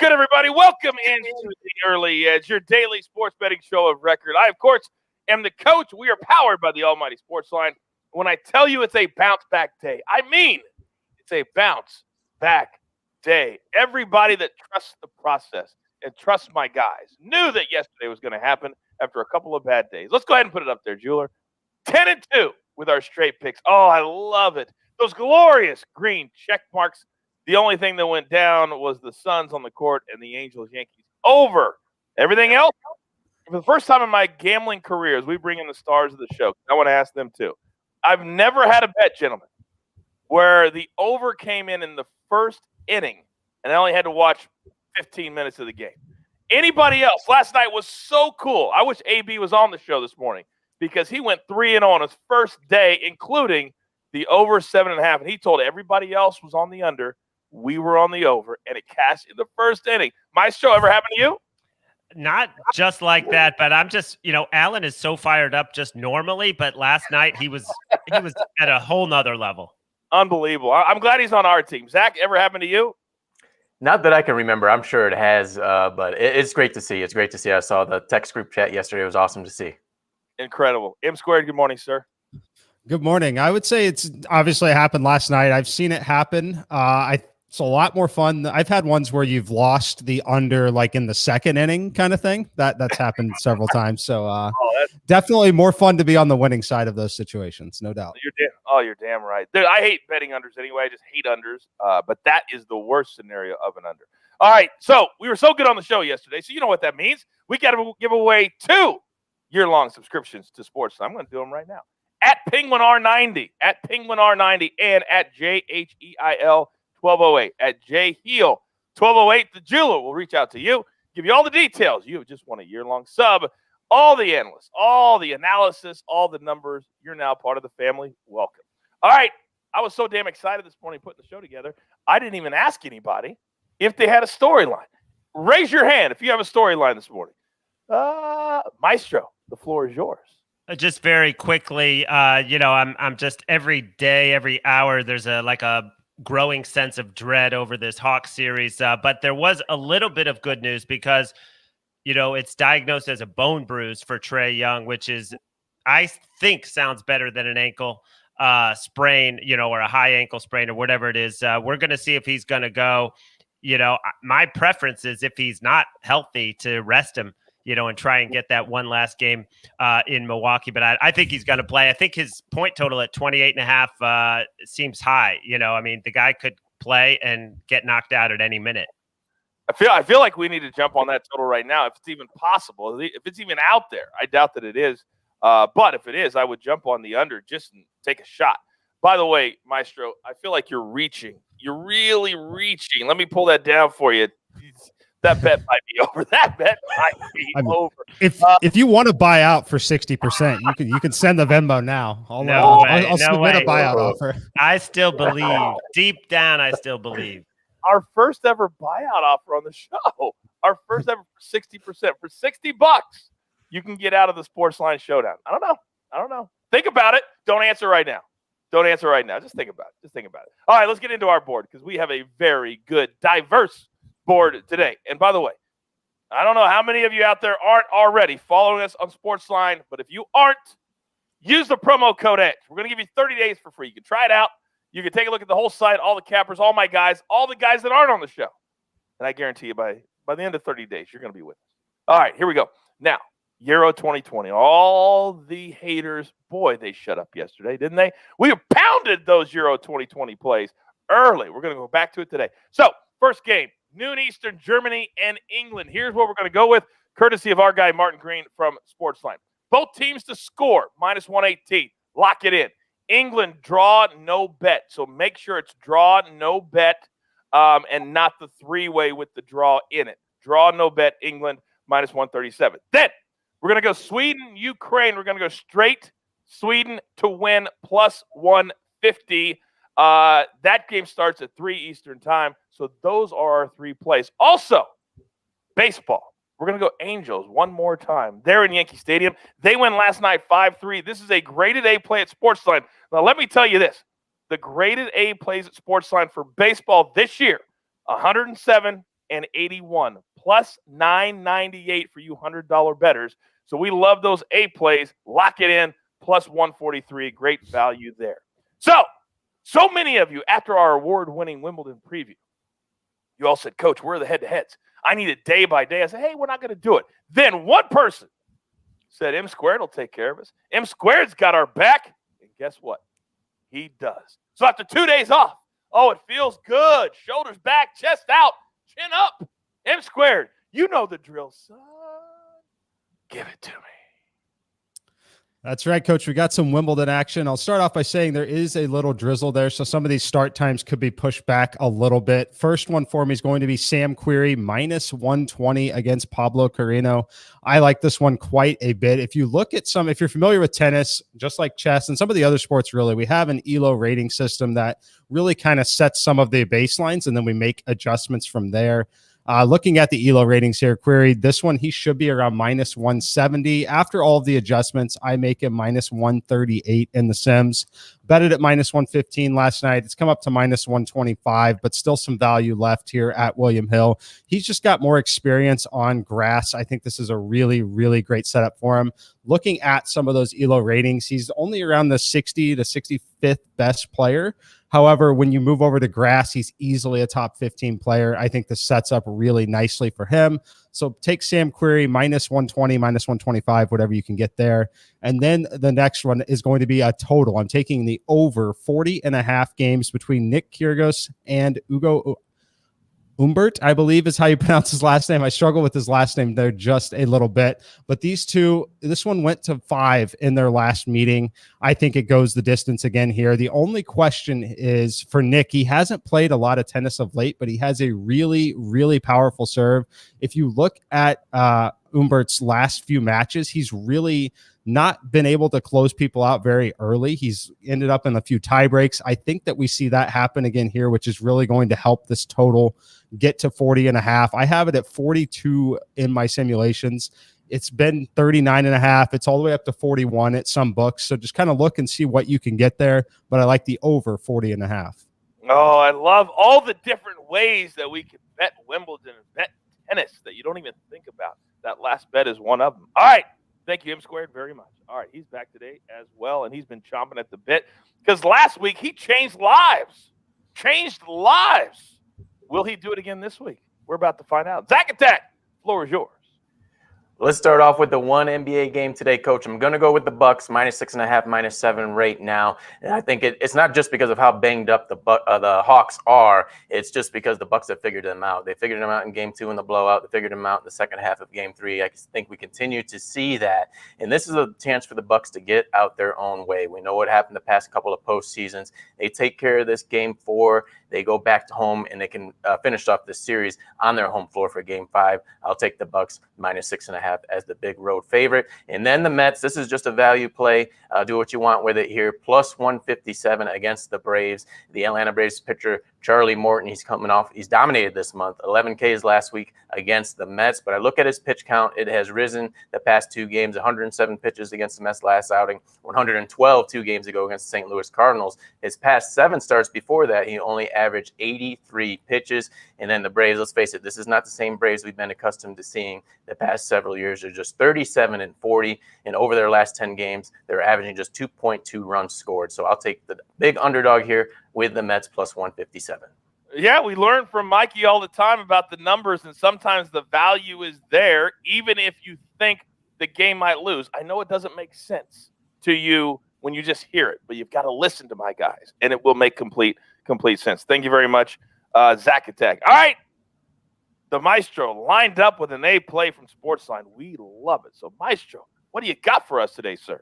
good, everybody? Welcome into the Early Edge, your daily sports betting show of record. I, of course, am the coach. We are powered by the almighty SportsLine. When I tell you it's a bounce-back day, I mean it's a bounce-back day. Everybody that trusts the process and trusts my guys knew that yesterday was going to happen after a couple of bad days. Let's go ahead and put it up there, Jeweler. 10-2 with our straight picks. Oh, I love it. Those glorious green check marks. The only thing that went down was the Suns on the court and the Angels-Yankees over. Everything else, for the first time in my gambling career, as we bring in the stars of the show, I want to ask them too. I've never had a bet, gentlemen, where the over came in the first inning and I only had to watch 15 minutes of the game. Anybody else? Last night was so cool. I wish AB was on the show this morning because he went 3-0 on his first day, including the over 7.5. And he told everybody else was on the under. We were on the over, and it cashed in the first inning. Maestro, ever happened to you? Not just like that, but I'm just, Alan is so fired up just normally, but last night he was at a whole nother level. Unbelievable. I'm glad he's on our team. Zach, ever happened to you? Not that I can remember. I'm sure it has, but it's great to see. It's great to see. I saw the text group chat yesterday. It was awesome to see. Incredible. M Squared, good morning, sir. Good morning. I would say it's obviously happened last night. I've seen it happen. It's a lot more fun. I've had ones where you've lost the under like in the second inning kind of thing. That's happened several times. So definitely more fun to be on the winning side of those situations, no doubt. You're damn right. Dude, I hate betting unders anyway. I just hate unders. But that is the worst scenario of an under. All right. So we were so good on the show yesterday. So you know what that means. We got to give away 2 year-long subscriptions to Sports. I'm going to do them right now. At Penguin R90, and at JHEIL 1208, at JHEIL 1208. The jeweler will reach out to you, give you all the details. You have just won a year-long sub. All the analysts, all the analysis, all the numbers. You're now part of the family. Welcome. All right. I was so damn excited this morning putting the show together. I didn't even ask anybody if they had a storyline. Raise your hand if you have a storyline this morning. Maestro, the floor is yours. Just very quickly, I'm just every day, every hour, there's a growing sense of dread over this Hawks series. But there was a little bit of good news because, it's diagnosed as a bone bruise for Trae Young, which is, I think, sounds better than an ankle sprain, or a high ankle sprain or whatever it is. We're going to see if he's going to go. My preference is if he's not healthy to rest him, and try and get that one last game in Milwaukee. But I think he's going to play. I think his point total at 28.5 seems high. The guy could play and get knocked out at any minute. I feel like we need to jump on that total right now, if it's even possible, if it's even out there. I doubt that it is. But if it is, I would jump on the under just and take a shot. By the way, Maestro, I feel like you're reaching. You're really reaching. Let me pull that down for you. That bet might be over. Over. If you want to buy out for 60%, you can send the Venmo now. I'll submit a buyout offer. I still believe. Deep down, I still believe. Our first ever buyout offer on the show. Our first ever for 60%. For $60, you can get out of the SportsLine showdown. I don't know. Think about it. Don't answer right now. Just think about it. All right, let's get into our board because we have a very good, diverse board today. And by the way, I don't know how many of you out there aren't already following us on SportsLine, but if you aren't, use the promo code EDGE. We're going to give you 30 days for free. You can try it out. You can take a look at the whole site, all the cappers, all my guys, all the guys that aren't on the show. And I guarantee you by the end of 30 days, you're going to be with us. All right, here we go. Now, Euro 2020. All the haters, boy, they shut up yesterday, didn't they? We pounded those Euro 2020 plays early. We're going to go back to it today. So, first game, noon Eastern, Germany and England. Here's what we're going to go with, courtesy of our guy Martin Green from SportsLine. Both teams to score, -118. Lock it in. England, draw, no bet. So make sure it's draw, no bet, and not the three-way with the draw in it. Draw, no bet, England, -137. Then we're going to go Sweden, Ukraine. We're going to go straight Sweden to win, +150. That game starts at 3 Eastern time. So those are our 3 plays. Also, baseball. We're going to go Angels one more time. They're in Yankee Stadium. They win last night 5-3. This is a graded A play at SportsLine. Now, let me tell you this. The graded A plays at SportsLine for baseball this year, 107 +181, +998 for you $100 bettors. So we love those A plays. Lock it in, +143. Great value there. So many of you, after our award-winning Wimbledon preview, you all said, Coach, where are the head-to-heads? I need it day by day. I said, hey, we're not going to do it. Then one person said, M Squared will take care of us. M Squared's got our back. And guess what? He does. So after 2 days off, it feels good. Shoulders back, chest out, chin up. M Squared, you know the drill, son. Give it to me. That's right, Coach. We got some Wimbledon action. I'll start off by saying there is a little drizzle there, so some of these start times could be pushed back a little bit. First one for me is going to be Sam Querrey, -120 against Pablo Carreño. I like this one quite a bit. If you look at if you're familiar with tennis, just like chess and some of the other sports, really, we have an ELO rating system that really kind of sets some of the baselines, and then we make adjustments from there. Looking at the ELO ratings here, Querrey, this one, he should be around -170. After all of the adjustments, I make him -138 in the Sims. Betted at -115 last night. It's come up to -125, but still some value left here at William Hill. He's just got more experience on grass. I think this is a really, really great setup for him. Looking at some of those ELO ratings, he's only around the 60 to 65th best player. However, when you move over to grass, he's easily a top 15 player. I think this sets up really nicely for him. So take Sam Querrey, -120, -125, whatever you can get there. And then the next one is going to be a total. I'm taking the over 40.5 games between Nick Kyrgios and Ugo Humbert, I believe is how you pronounce his last name. I struggle with his last name there just a little bit. But these two, this one went to 5 in their last meeting. I think it goes the distance again here. The only question is for Nick. He hasn't played a lot of tennis of late, but he has a really, really powerful serve. If you look at Humbert's last few matches, he's really not been able to close people out very early. He's ended up in a few tie breaks. I think that we see that happen again here, which is really going to help this total get to 40.5. I have it at 42 in my simulations. It's been 39.5. It's all the way up to 41 at some books. So just kind of look and see what you can get there. But I like the over 40.5. Oh, I love all the different ways that we can bet Wimbledon and bet tennis that you don't even think about. That last bet is one of them. All right. Thank you, M Squared, very much. All right, he's back today as well, and he's been chomping at the bit because last week he changed lives. Will he do it again this week? We're about to find out. Zack Attack, floor is yours. Let's start off with the one NBA game today, Coach. I'm going to go with the Bucks, -6.5, -7 right now. And I think it's not just because of how banged up the Hawks are. It's just because the Bucks have figured them out. They figured them out in Game 2 in the blowout. They figured them out in the second half of Game 3. I think we continue to see that. And this is a chance for the Bucks to get out their own way. We know what happened the past couple of postseasons. They take care of this Game 4. They go back to home, and they can finish off this series on their home floor for Game 5. I'll take the Bucks -6.5 as the big road favorite. And then the Mets, this is just a value play. Do what you want with it here. +157 against the Braves. The Atlanta Braves pitcher, Charlie Morton, he's dominated this month. 11 Ks last week against the Mets. But I look at his pitch count. It has risen the past 2 games. 107 pitches against the Mets last outing. 112 2 games ago against the St. Louis Cardinals. His past 7 starts before that, he only averaged 83 pitches. And then the Braves, let's face it, this is not the same Braves we've been accustomed to seeing the past several years. They're just 37-40. And over their last 10 games, they're averaging just 2.2 runs scored. So I'll take the big underdog here with the Mets +157. Yeah, we learn from Mikey all the time about the numbers, and sometimes the value is there, even if you think the game might lose. I know it doesn't make sense to you when you just hear it, but you've got to listen to my guys, and it will make complete sense. Thank you very much, Zack Attack. All right, the Maestro lined up with an A play from SportsLine. We love it. So, Maestro, what do you got for us today, sir?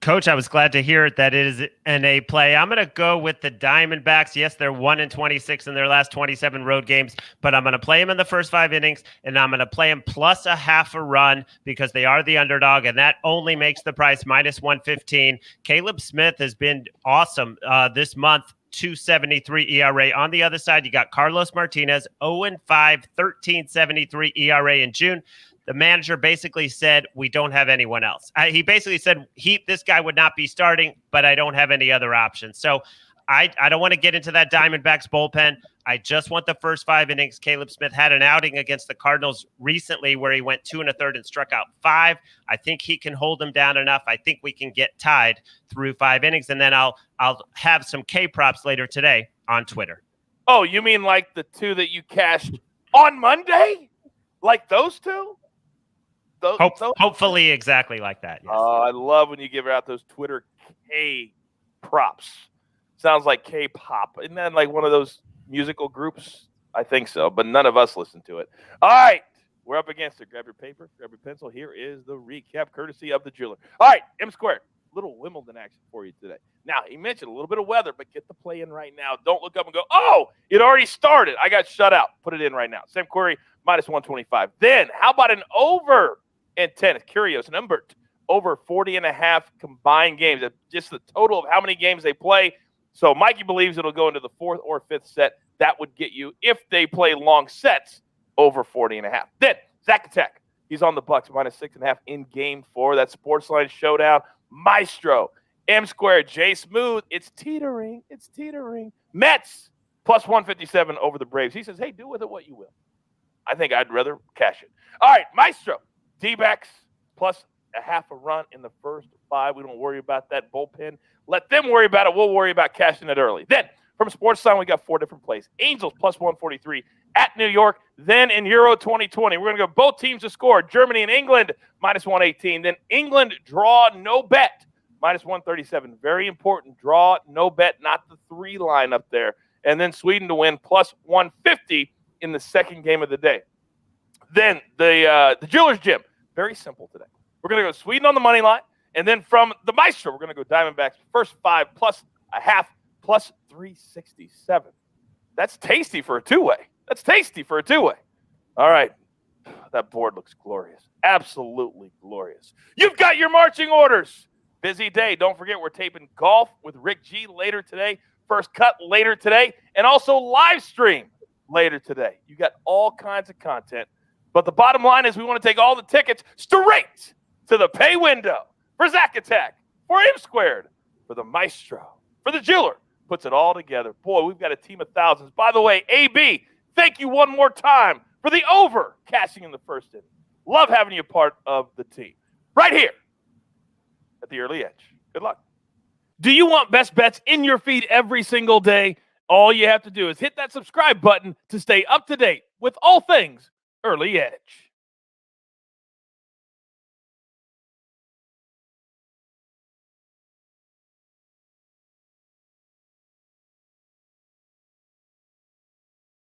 Coach, I was glad to hear that it is an A play. I'm going to go with the Diamondbacks. Yes, they're 1-26 in their last 27 road games, but I'm going to play them in the first 5 innings, and I'm going to play them +0.5 run because they are the underdog, and that only makes the price -115. Caleb Smith has been awesome this month. 2.73 ERA. On the other side, you got Carlos Martinez, 0-5, 13.73 ERA in June. The manager basically said, we don't have anyone else. He basically said this guy would not be starting, but I don't have any other options. So I don't want to get into that Diamondbacks bullpen. I just want the first 5 innings. Caleb Smith had an outing against the Cardinals recently where he went 2 1/3 and struck out 5. I think he can hold them down enough. I think we can get tied through 5 innings, and then I'll have some K props later today on Twitter. Oh, you mean like the 2 that you cashed on Monday? Like those 2? Hopefully exactly like that. Yes. I love when you give out those Twitter K props. Sounds like K-pop. Isn't that like one of those musical groups? I think so, but none of us listen to it. All right, we're up against it. Grab your paper, grab your pencil. Here is the recap, courtesy of the jeweler. All right, M Squared. Little Wimbledon action for you today. Now, he mentioned a little bit of weather, but get the play in right now. Don't look up and go, oh, it already started. I got shut out. Put it in right now. Same query, -125. Then, how about an over in tennis? Curious, and Umbert, over 40.5 combined games. Just the total of how many games they play. So Mikey believes it'll go into the 4th or 5th set. That would get you, if they play long sets, over 40.5. Then, Zack Attack. He's on the Bucks, -6.5 in game 4. That SportsLine showdown. Maestro. M Squared. J Smooth. It's teetering. It's teetering. Mets, +157 over the Braves. He says, hey, do with it what you will. I think I'd rather cash it. All right, Maestro. D-backs, +0.5 run in the first 5. We don't worry about that bullpen. Let them worry about it. We'll worry about cashing it early. Then, from SportsLine, we got 4 different plays. Angels, +143 at New York. Then, in Euro 2020, we're going to go both teams to score. Germany and England, -118. Then, England, draw, no bet, -137. Very important. Draw, no bet, not the 3 line up there. And then, Sweden to win, +150 in the second game of the day. Then, the Jeweler's Gym. Very simple today. We're going to go Sweden on the money line. And then from the Maestro, we're going to go Diamondbacks. First 5 +0.5 +367. That's tasty for a 2-way. That's tasty for a 2-way. All right. That board looks glorious. Absolutely glorious. You've got your marching orders. Busy day. Don't forget, we're taping golf with Rick G later today. First cut later today. And also live stream later today. You got all kinds of content. But the bottom line is we want to take all the tickets straight to the pay window. For Zack Attack, for M Squared, for the Maestro, for the Jeweler, puts it all together. Boy, we've got a team of thousands. By the way, AB, thank you one more time for the over cashing in the first inning. Love having you part of the team. Right here at the Early Edge. Good luck. Do you want best bets in your feed every single day? All you have to do is hit that subscribe button to stay up to date with all things Early Edge.